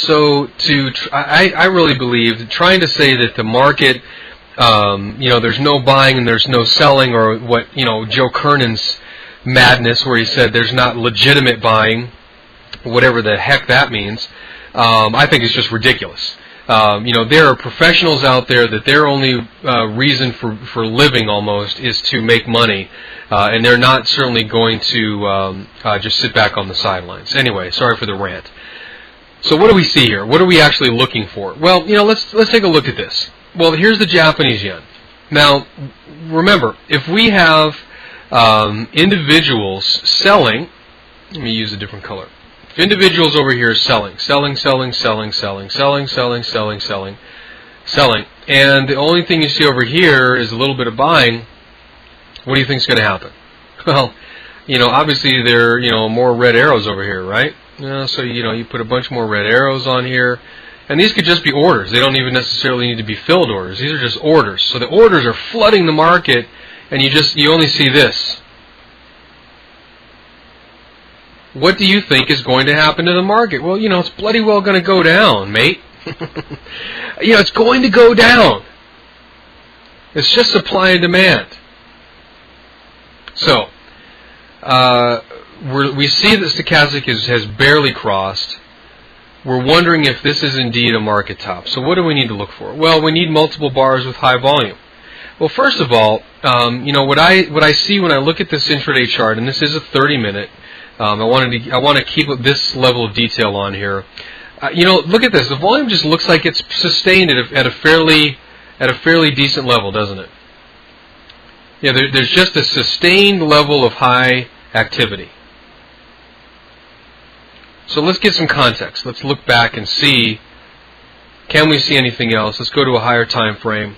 So I really believe that trying to say that the market, there's no buying and there's no selling, or what, Joe Kernan's madness where he said there's not legitimate buying, whatever the heck that means, I think it's just ridiculous. There are professionals out there that their only reason for living almost is to make money, and they're not certainly going to just sit back on the sidelines. Anyway, sorry for the rant. So what do we see here? What are we actually looking for? Well, let's take a look at this. Well, here's the Japanese yen. Now, remember, if we have individuals selling, let me use a different color. If individuals over here are selling, and the only thing you see over here is a little bit of buying, what do you think is going to happen? Well, obviously there are, more red arrows over here, right? So, you put a bunch more red arrows on here. And these could just be orders. They don't even necessarily need to be filled orders. These are just orders. So the orders are flooding the market, and you only see this. What do you think is going to happen to the market? Well, it's bloody well going to go down, mate. It's going to go down. It's just supply and demand. So, we see that stochastic has barely crossed. We're wondering if this is indeed a market top. So what do we need to look for? Well, we need multiple bars with high volume. Well, first of all, what I see when I look at this intraday chart, and this is a 30-minute. I want to keep this level of detail on here. Look at this. The volume just looks like it's sustained at a fairly decent level, doesn't it? Yeah, there's just a sustained level of high activity. So let's get some context. Let's look back and see, can we see anything else? Let's go to a higher time frame.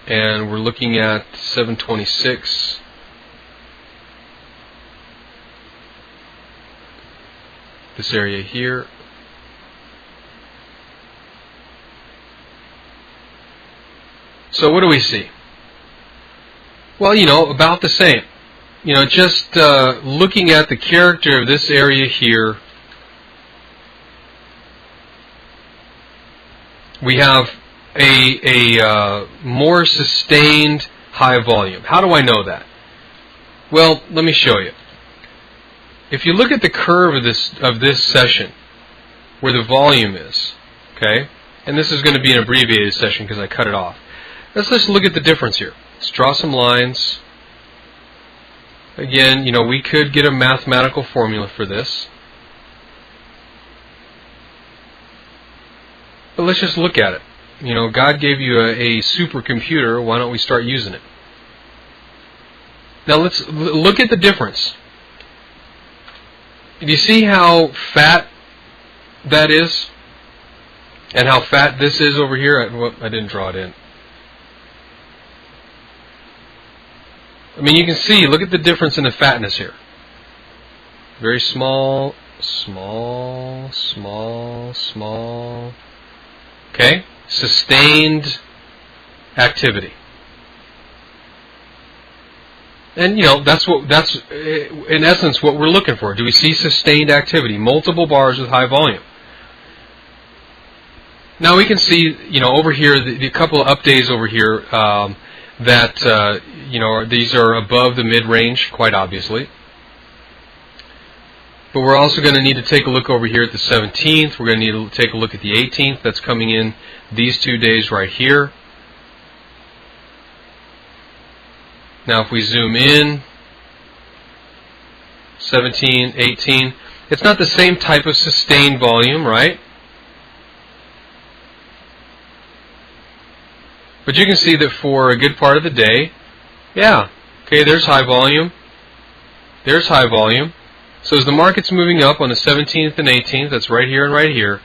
And we're looking at 726. This area here. So what do we see? Well, about the same. Just looking at the character of this area here, we have a more sustained high volume. How do I know that? Well, let me show you. If you look at the curve of this session, where the volume is, okay, and this is going to be an abbreviated session because I cut it off. Let's just look at the difference here. Let's draw some lines. Again, we could get a mathematical formula for this. But let's just look at it. God gave you a supercomputer. Why don't we start using it? Now let's look at the difference. Do you see how fat that is? And how fat this is over here? I didn't draw it in. I mean, you can see, look at the difference in the fatness here. Very small, small, small, small. Okay? Sustained activity. And, that's in essence what we're looking for. Do we see sustained activity? Multiple bars with high volume. Now we can see, over here, the couple of up days over here, that these are above the mid-range, quite obviously. But we're also going to need to take a look over here at the 17th. We're going to need to take a look at the 18th. That's coming in these 2 days right here. Now if we zoom in, 17, 18, it's not the same type of sustained volume, right? But you can see that for a good part of the day, yeah, okay, there's high volume. There's high volume. So as the market's moving up on the 17th and 18th, that's right here and right here,